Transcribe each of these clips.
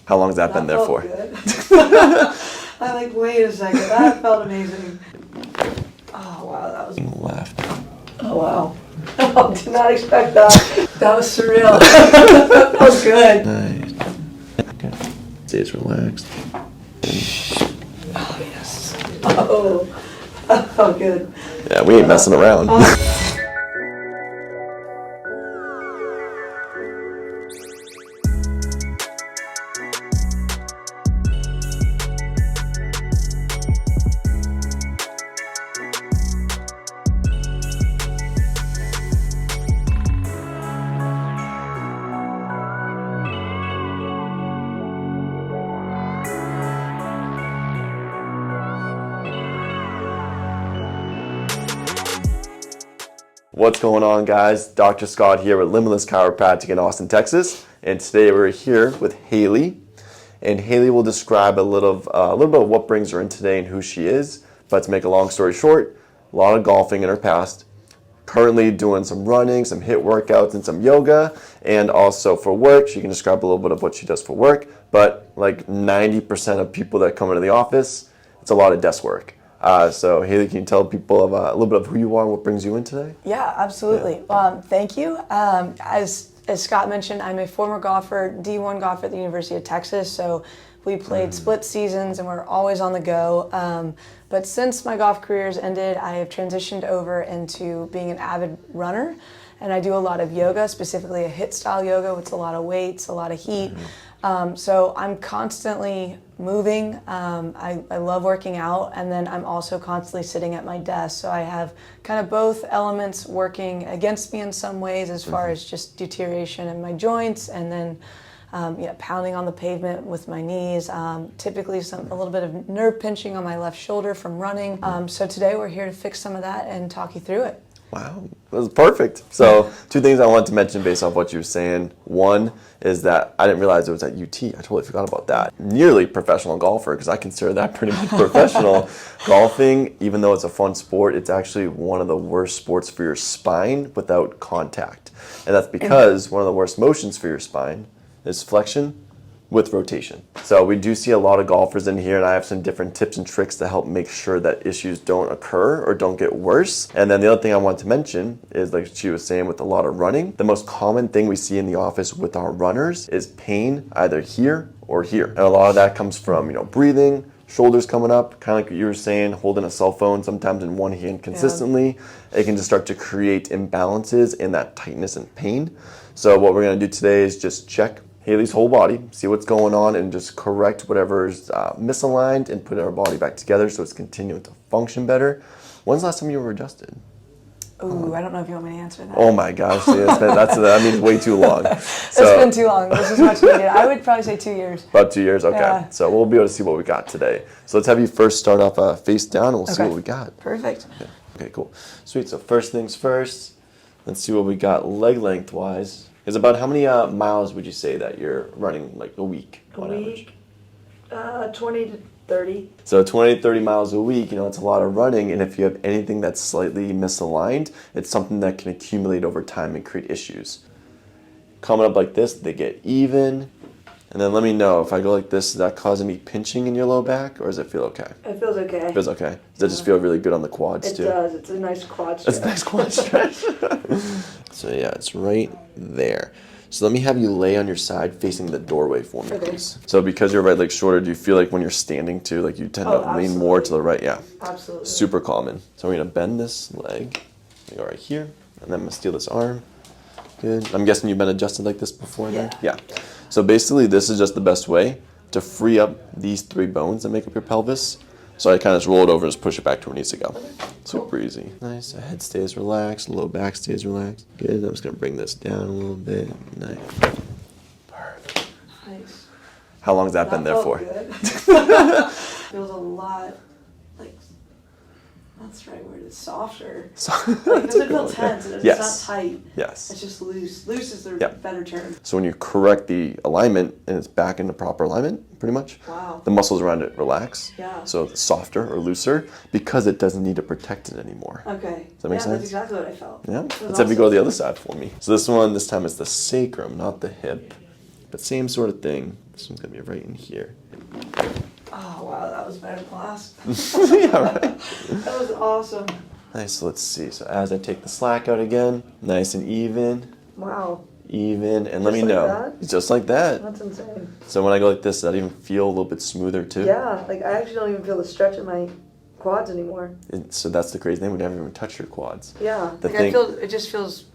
How long has that been there for? Good. I'm like, wait a second, that felt amazing. Oh wow, that was Left. Oh wow. I did not expect that. That was surreal. That felt good. Nice. Okay. Stays relaxed. Oh yes. Oh, that felt good. Yeah, we ain't messing around. What's going on, guys? Dr. Scott here with Limitless Chiropractic in Austin, Texas, and today we're here with Haley, and Haley will describe a little bit of what brings her in today and who she is. But to make a long story short, a lot of golfing in her past, currently doing some running, some HIIT workouts, and some yoga, and also for work, she can describe a little bit of what she does for work. But like 90% of people that come into the office, it's a lot of desk work. So Haley, can you tell people a little bit of who you are and what brings you in today? Yeah, absolutely. Yeah. Thank you. As Scott mentioned, I'm a former golfer, D1 golfer at the University of Texas. So we played split seasons and we're always on the go. But since my golf career's ended, I have transitioned over into being an avid runner. And I do a lot of yoga, specifically a HIIT style yoga with a lot of weights, a lot of heat. So I'm constantly moving. I love working out, and then I'm also constantly sitting at my desk. So I have kind of both elements working against me in some ways as far as just deterioration in my joints, and then pounding on the pavement with my knees. Typically a little bit of nerve pinching on my left shoulder from running. So today we're here to fix some of that and talk you through it. Wow, that was perfect. So two things I wanted to mention based off what you were saying. One is that I didn't realize it was at UT. I totally forgot about that. Nearly professional golfer, because I consider that pretty much professional. Golfing, even though it's a fun sport, it's actually one of the worst sports for your spine without contact. And that's because one of the worst motions for your spine is flexion with rotation. So we do see a lot of golfers in here, and I have some different tips and tricks to help make sure that issues don't occur or don't get worse. And then the other thing I want to mention is, like she was saying, with a lot of running, the most common thing we see in the office with our runners is pain either here or here. And a lot of that comes from, breathing, shoulders coming up, kind of like what you were saying, holding a cell phone sometimes in one hand consistently. Yeah. It can just start to create imbalances in that tightness and pain. So what we're going to do today is just check Haley's whole body, see what's going on, and just correct whatever's misaligned and put our body back together so it's continuing to function better. When's the last time you were adjusted? Ooh, I don't know if you want me to answer that. Oh my gosh, that means way too long. It's been too long. This is much needed. I would probably say 2 years. About 2 years, okay. Yeah. So we'll be able to see what we got today. So let's have you first start off face down, and we'll see what we got. Perfect. Yeah. Okay, cool. Sweet, so first things first, let's see what we got leg length-wise. Is about how many miles would you say that you're running like a week on average? 20 to 30. So 20 to 30 miles a week, it's a lot of running. And if you have anything that's slightly misaligned, it's something that can accumulate over time and create issues. Coming up like this, they get even. And then let me know, if I go like this, does that cause any pinching in your low back, or does it feel okay? It feels okay. It feels okay. Does it just feel really good on the quads too? It does. It's a nice quad stretch. It's a nice quad stretch. So yeah, it's right there. So let me have you lay on your side facing the doorway for me, please. So because your right leg's shorter, do you feel like when you're standing too, like you tend to lean more to the right? Yeah. Absolutely. Super common. So we're going to bend this leg. We go right here, and then I'm going to steal this arm. Good. I'm guessing you've been adjusted like this before then? Yeah. So basically, this is just the best way to free up these 3 bones that make up your pelvis. So I kind of just roll it over and just push it back to where it needs to go. Super easy. Nice. The head stays relaxed. Low back stays relaxed. Good. I'm just going to bring this down a little bit. Nice. Perfect. Nice. How long has that been there for? Good. Feels a lot like, that's the right word, it's softer. It doesn't feel tense. It's not tight. Yes. It's just loose. Loose is the better term. So when you correct the alignment and it's back into proper alignment, pretty much, the muscles around it relax. Yeah. So it's softer or looser because it doesn't need to protect it anymore. Okay. Does that make sense? That's exactly what I felt. Yeah. Let's have you go to the other side for me. So this time is the sacrum, not the hip. But same sort of thing. This one's gonna be right in here. Oh wow, that was better than last. Yeah, right. That was awesome. Nice, so let's see. So as I take the slack out again, nice and even. Wow. Even, and let me Just like know. that? Just like that. That's insane. So when I go like this, does that even feel a little bit smoother too? Yeah, like I actually don't even feel the stretch in my quads anymore. So that's the crazy thing. We never even touch your quads. Yeah, The like thing- I feel it just feels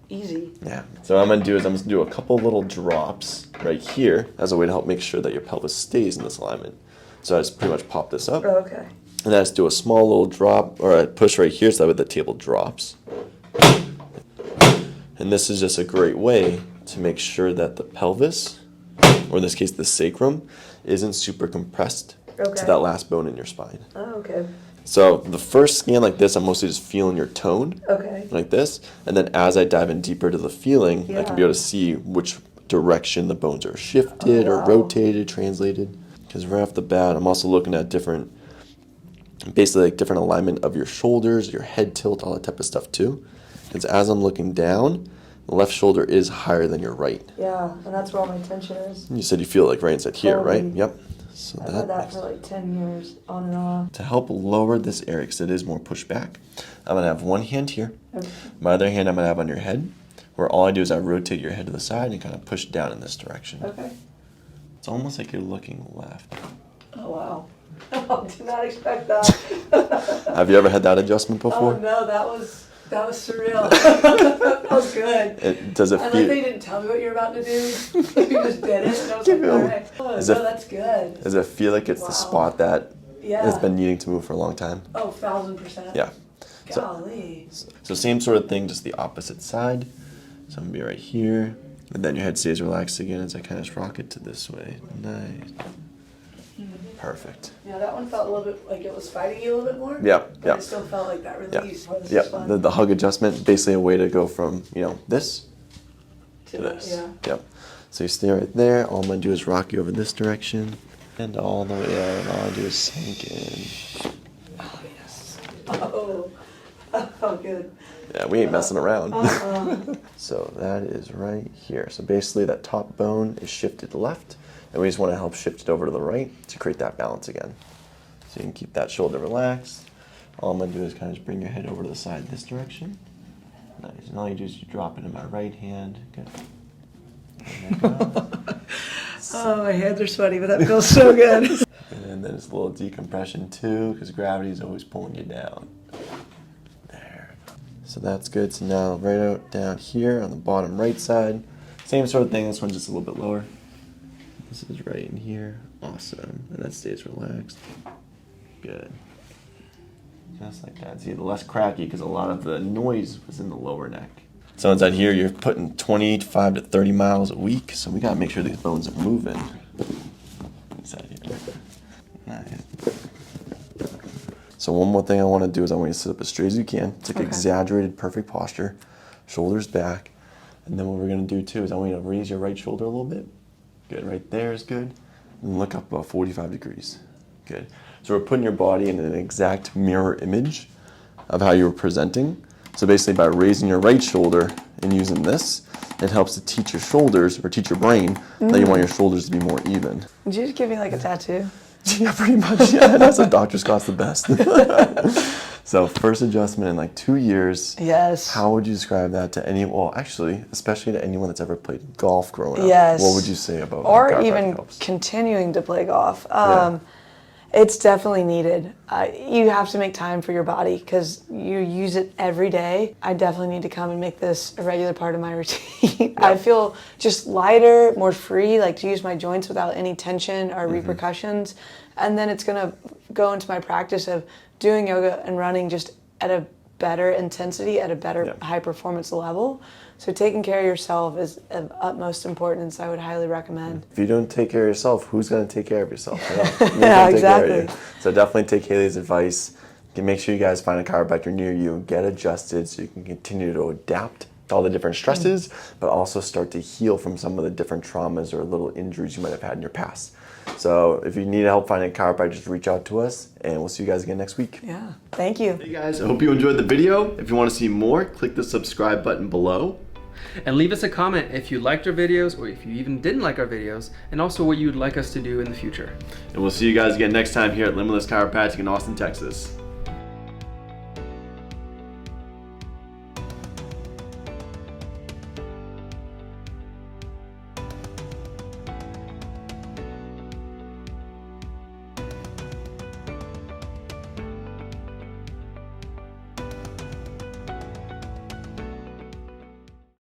easy. Yeah. So what I'm gonna do is I'm gonna do a couple little drops right here as a way to help make sure that your pelvis stays in this alignment. So I just pretty much pop this up, Oh, okay. and I just do a small little drop, or I push right here so that way the table drops. And this is just a great way to make sure that the pelvis, or in this case the sacrum, isn't super compressed Okay. to that last bone in your spine. Oh, okay. So the first scan like this, I'm mostly just feeling your tone, Okay. like this, and then as I dive in deeper to the feeling, I can be Yeah. able to see which direction the bones are shifted or wow. rotated, translated. Because right off the bat, I'm also looking at basically like different alignment of your shoulders, your head tilt, all that type of stuff too. Because as I'm looking down, the left shoulder is higher than your right. Yeah, and that's where all my tension is. You said you feel it like right inside here, right? Totally. Yep. So I've had that for like 10 years, on and off. to help lower this area, because it is more pushed back, I'm going to have one hand here. Okay. My other hand I'm going to have on your head, where all I do is I rotate your head to the side and kind of push down in this direction. Okay. It's almost like you're looking left. Oh, wow. Oh, did not expect that. Have you ever had that adjustment Oh, before? no, that was surreal. That was good. Does it I like feel? that you didn't tell me what you were about to do. You just did it, and I was Give like, me all a- right. Oh, Is no, it- that's good. Does it feel like it's the Wow. spot that Yeah. has been needing to move for a long time? Oh, 1,000%. Yeah. So, Golly. so same sort of thing, just the opposite side. So I'm gonna be right here, and then your head stays relaxed again as I kind of just rock it to this way. Nice. Perfect. Yeah, that one felt a little bit like it was fighting you a little bit more. Yeah, But yeah. it still felt like that Yeah, release. Well, this yeah. is fun. The hug adjustment, basically a way to go from this To to the- this. Yeah. Yep. So you stay right there. All I'm gonna do is rock you over this direction, and all the way out. And all I do is sink in. Oh, yes. Oh, that felt good. Yeah, we ain't messing around. Uh-uh. So that is right here. So basically, that top bone is shifted left, and we just want to help shift it over to the right to create that balance again. So you can keep that shoulder relaxed. All I'm gonna do is kind of just bring your head over to the side this direction. Nice. And all you do is you drop it in my right hand. Good. There you go. Oh, my hands are sweaty, but that feels so good. And then it's a little decompression too, because gravity is always pulling you down. There. So that's good. So now right out down here on the bottom right side, same sort of thing. This one's just a little bit lower. This is right in here. Awesome. And that stays relaxed. Good. Just like that. See, the less cracky because a lot of the noise was in the lower neck. So inside here, you're putting 25 to 30 miles a week. So we got to make sure these bones are moving. Inside here. Nice. So one more thing I want to do is I want you to sit up as straight as you can. It's like Okay. exaggerated, perfect posture. Shoulders back. And then what we're going to do too is I want you to raise your right shoulder a little bit. Good. Right there is good. And look up about 45 degrees. Good. So we're putting your body in an exact mirror image of how you were presenting. So basically by raising your right shoulder and using this, it helps to teach your shoulders or teach your brain that you want your shoulders to be more even. Did you just give me like a tattoo? Yeah, pretty much. Yeah, that's what Dr. Scott's the best. So first adjustment in like 2 years. Yes. How would you describe that to actually, especially to anyone that's ever played golf growing up? Yes. What would you say about Or chiropractic even helps? continuing to play golf. Yeah. It's definitely needed. You have to make time for your body because you use it every day. I definitely need to come and make this a regular part of my routine. I feel just lighter, more free, like to use my joints without any tension or repercussions. And then it's gonna go into my practice of doing yoga and running just at a better intensity, at a better high performance level. So taking care of yourself is of utmost importance. I would highly recommend. If you don't take care of yourself, who's going to take care of yourself? Yeah, exactly. So definitely take Haley's advice. Make sure you guys find a chiropractor near you, get adjusted so you can continue to adapt to all the different stresses, but also start to heal from some of the different traumas or little injuries you might have had in your past. So if you need help finding a chiropractor, just reach out to us, and we'll see you guys again next week. Yeah, thank you. Hey guys, I hope you enjoyed the video. If you want to see more, click the subscribe button below. And leave us a comment if you liked our videos or if you even didn't like our videos, and also what you'd like us to do in the future. And we'll see you guys again next time here at Limitless Chiropractic in Austin, Texas.